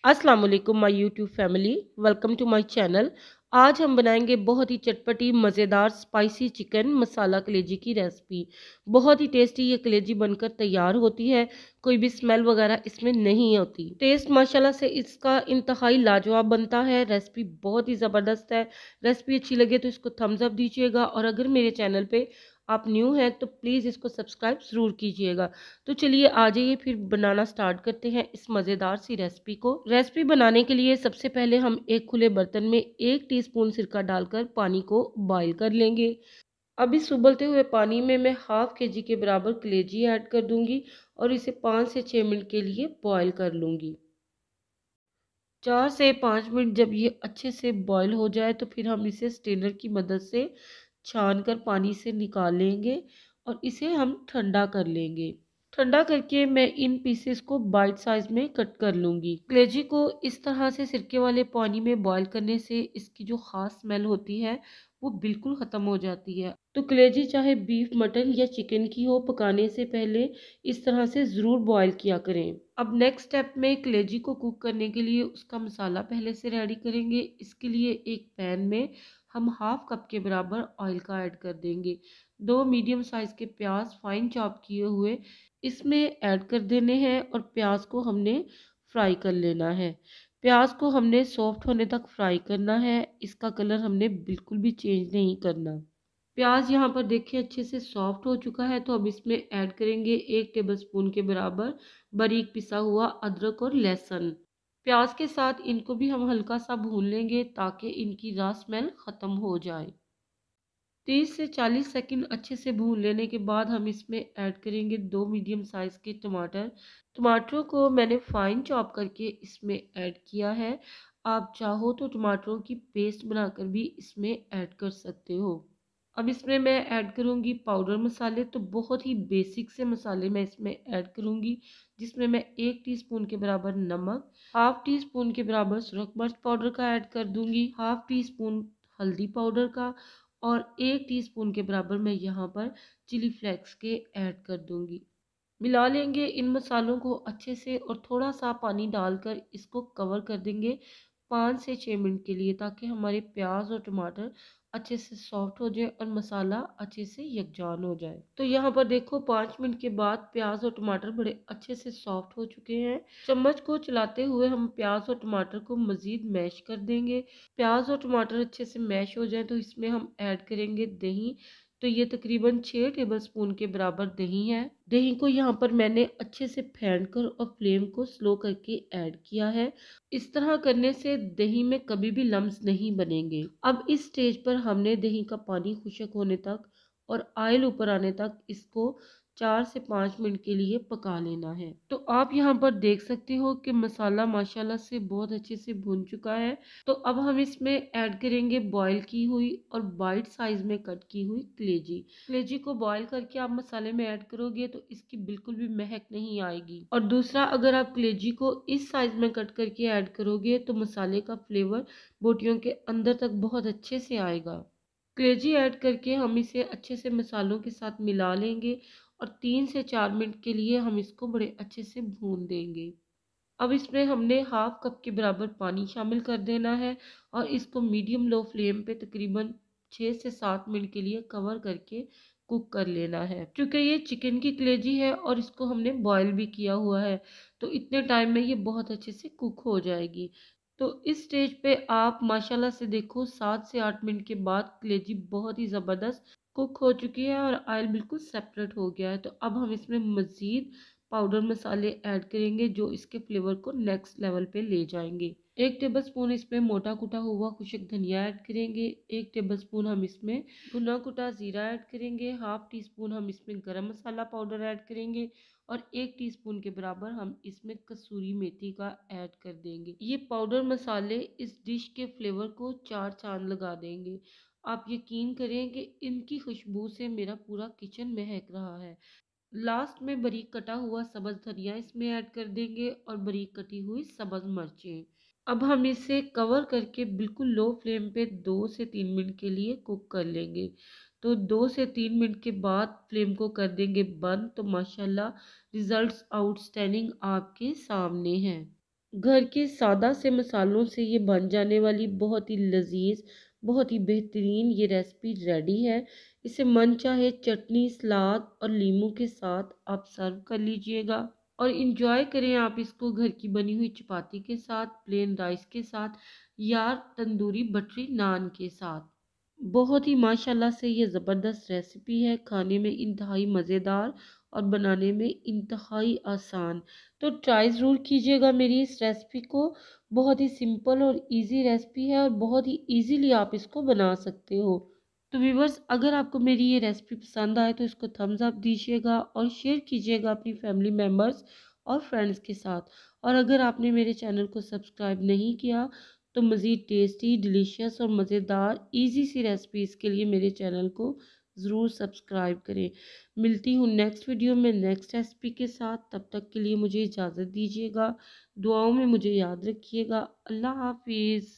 अस्सलाम वालेकुम my YouTube family, welcome to my channel. आज हम बनाएंगे बहुत ही चटपटी मज़ेदार स्पाइसी चिकन मसाला कलेजी की रेसिपी। बहुत ही टेस्टी ये कलेजी बनकर तैयार होती है। कोई भी स्मेल वगैरह इसमें नहीं होती। टेस्ट माशाल्लाह से इसका इंतहाई लाजवाब बनता है। रेसिपी बहुत ही ज़बरदस्त है। रेसिपी अच्छी लगे तो इसको थम्स अप दीजिएगा और अगर मेरे चैनल पे आप न्यू हैं तो प्लीज़ इसको सब्सक्राइब ज़रूर कीजिएगा। तो चलिए आ जाइए फिर बनाना स्टार्ट करते हैं इस मज़ेदार सी रेसिपी को। रेसिपी बनाने के लिए सबसे पहले हम एक खुले बर्तन में 1 टीस्पून सिरका डालकर पानी को बॉईल कर लेंगे। अब इस उबलते हुए पानी में मैं हाफ केजी के बराबर कलेजी ऐड कर दूंगी और इसे 5 से 6 मिनट के लिए बॉईल कर लूंगी। 4 से 5 मिनट जब ये अच्छे से बॉईल हो जाए तो फिर हम इसे स्ट्रेनर की मदद से छान कर पानी से निकाल लेंगे और इसे हम ठंडा कर लेंगे। ठंडा करके मैं इन पीसेस को बाइट साइज में कट कर लूंगी। कलेजी को इस तरह से सिरके वाले पानी में बॉईल करने से इसकी जो खास स्मेल होती है वो बिल्कुल ख़त्म हो जाती है। तो कलेजी चाहे बीफ, मटन या चिकन की हो, पकाने से पहले इस तरह से ज़रूर बॉईल किया करें। अब नेक्स्ट स्टेप में कलेजी को कुक करने के लिए उसका मसाला पहले से रेडी करेंगे। इसके लिए एक पैन में हम हाफ कप के बराबर ऑयल का ऐड कर देंगे। 2 मीडियम साइज़ के प्याज फाइन चॉप किए हुए इसमें ऐड कर देने हैं और प्याज को हमने फ्राई कर लेना है। प्याज को हमने सॉफ्ट होने तक फ्राई करना है। इसका कलर हमने बिल्कुल भी चेंज नहीं करना। प्याज यहाँ पर देखिए अच्छे से सॉफ्ट हो चुका है तो अब इसमें ऐड करेंगे 1 टेबलस्पून के बराबर बारीक पिसा हुआ अदरक और लहसुन। प्याज के साथ इनको भी हम हल्का सा भून लेंगे ताकि इनकी रॉ स्मेल ख़त्म हो जाए। 30 से 40 सेकंड अच्छे से भून लेने के बाद हम इसमें ऐड करेंगे 2 मीडियम साइज़ के टमाटर। टमाटरों को मैंने फाइन चॉप करके इसमें ऐड किया है। आप चाहो तो टमाटरों की पेस्ट बनाकर भी इसमें ऐड कर सकते हो। अब इसमें मैं ऐड करूँगी पाउडर मसाले। तो बहुत ही बेसिक से मसाले मैं इसमें ऐड करूँगी, जिसमें मैं 1 टीस्पून के बराबर नमक, हाफ टी स्पून के बराबर सुरख मिर्च पाउडर का ऐड कर दूँगी, हाफ टी स्पून हल्दी पाउडर का और 1 टीस्पून के बराबर मैं यहाँ पर चिली फ्लेक्स के ऐड कर दूँगी। मिला लेंगे इन मसालों को अच्छे से और थोड़ा सा पानी डालकर इसको कवर कर देंगे 5 से 6 मिनट के लिए, ताकि हमारे प्याज और टमाटर अच्छे से सॉफ्ट हो जाए और मसाला अच्छे से यकजान हो जाए। तो यहाँ पर देखो 5 मिनट के बाद प्याज और टमाटर बड़े अच्छे से सॉफ्ट हो चुके हैं। चम्मच को चलाते हुए हम प्याज और टमाटर को मज़ीद मैश कर देंगे। प्याज और टमाटर अच्छे से मैश हो जाए तो इसमें हम ऐड करेंगे दही। तो ये तकरीबन 6 टेबलस्पून के बराबर दही है। दही को यहाँ पर मैंने अच्छे से फेंट कर और फ्लेम को स्लो करके ऐड किया है। इस तरह करने से दही में कभी भी लम्स नहीं बनेंगे। अब इस स्टेज पर हमने दही का पानी खुश्क होने तक और ऑयल ऊपर आने तक इसको 4 से 5 मिनट के लिए पका लेना है। तो आप यहाँ पर देख सकते हो कि मसाला माशाल्लाह से बहुत अच्छे से भुन चुका है। तो अब हम इसमें ऐड करेंगे बॉईल की हुई और बाइट साइज में कट की हुई कलेजी। कलेजी को बॉईल करके आप मसाले में ऐड करोगे तो इसकी बिल्कुल भी महक नहीं आएगी। और दूसरा, अगर आप कलेजी को इस साइज में कट करके ऐड करोगे तो मसाले का फ्लेवर बोटियों के अंदर तक बहुत अच्छे से आएगा। कलेजी ऐड करके हम इसे अच्छे से मसालों के साथ मिला लेंगे और 3 से 4 मिनट के लिए हम इसको बड़े अच्छे से भून देंगे। अब इसमें हमने हाफ कप के बराबर पानी शामिल कर देना है और इसको मीडियम लो फ्लेम पे तकरीबन 6 से 7 मिनट के लिए कवर करके कुक कर लेना है। क्योंकि ये चिकन की कलेजी है और इसको हमने बॉईल भी किया हुआ है तो इतने टाइम में ये बहुत अच्छे से कुक हो जाएगी। तो इस स्टेज पे आप माशाल्लाह से देखो 7 से 8 मिनट के बाद कलेजी बहुत ही ज़बरदस्त कुक हो चुकी है और ऑयल बिल्कुल सेपरेट हो गया है। तो अब हम इसमें मज़ीद पाउडर मसाले ऐड करेंगे जो इसके फ्लेवर को नेक्स्ट लेवल पे ले जाएंगे। 1 टेबलस्पून इसमें मोटा कुटा हुआ खुश्क धनिया ऐड करेंगे। 1 टेबलस्पून हम इसमें भुना कुटा जीरा ऐड करेंगे। हाफ टी स्पून हम इसमें गरम मसाला पाउडर ऐड करेंगे और 1 टीस्पून के बराबर हम इसमें कसूरी मेथी का ऐड कर देंगे। ये पाउडर मसाले इस डिश के फ्लेवर को 4 चांद लगा देंगे। आप यकीन करें कि इनकी खुशबू से मेरा पूरा किचन महक रहा है। लास्ट में बारीक कटा हुआ सब्ज धनिया इसमें ऐड कर देंगे और बारीक कटी हुई सब्ज मिर्चें। अब हम इसे कवर करके बिल्कुल लो फ्लेम पे 2 से 3 मिनट के लिए कुक कर लेंगे। तो 2 से 3 मिनट के बाद फ्लेम को कर देंगे बंद। तो माशाल्लाह रिजल्ट्स आउटस्टैंडिंग आपके सामने हैं। घर के सादा से मसालों से ये बन जाने वाली बहुत ही लजीज, बहुत ही बेहतरीन ये रेसिपी रेडी है। इसे मन चाहे चटनी, सलाद और नींबू के साथ आप सर्व कर लीजिएगा और इंजॉय करें आप इसको घर की बनी हुई चपाती के साथ, प्लेन राइस के साथ या तंदूरी बटरी नान के साथ। बहुत ही माशाल्लाह से ये ज़बरदस्त रेसिपी है, खाने में इंतहाई मज़ेदार और बनाने में इंतहाई आसान। तो ट्राई ज़रूर कीजिएगा मेरी इस रेसिपी को। बहुत ही सिंपल और इजी रेसिपी है और बहुत ही इजीली आप इसको बना सकते हो। तो व्यूअर्स, अगर आपको मेरी ये रेसिपी पसंद आए तो इसको थम्स अप दीजिएगा और शेयर कीजिएगा अपनी फैमिली मेम्बर्स और फ्रेंड्स के साथ। और अगर आपने मेरे चैनल को सब्सक्राइब नहीं किया तो मज़ीद टेस्टी, डिलीशियस और मज़ेदार इजी सी रेसिपीज़ के लिए मेरे चैनल को ज़रूर सब्सक्राइब करें। मिलती हूँ नेक्स्ट वीडियो में नेक्स्ट रेसिपी के साथ। तब तक के लिए मुझे इजाज़त दीजिएगा। दुआओं में मुझे याद रखिएगा। अल्लाह हाफिज़।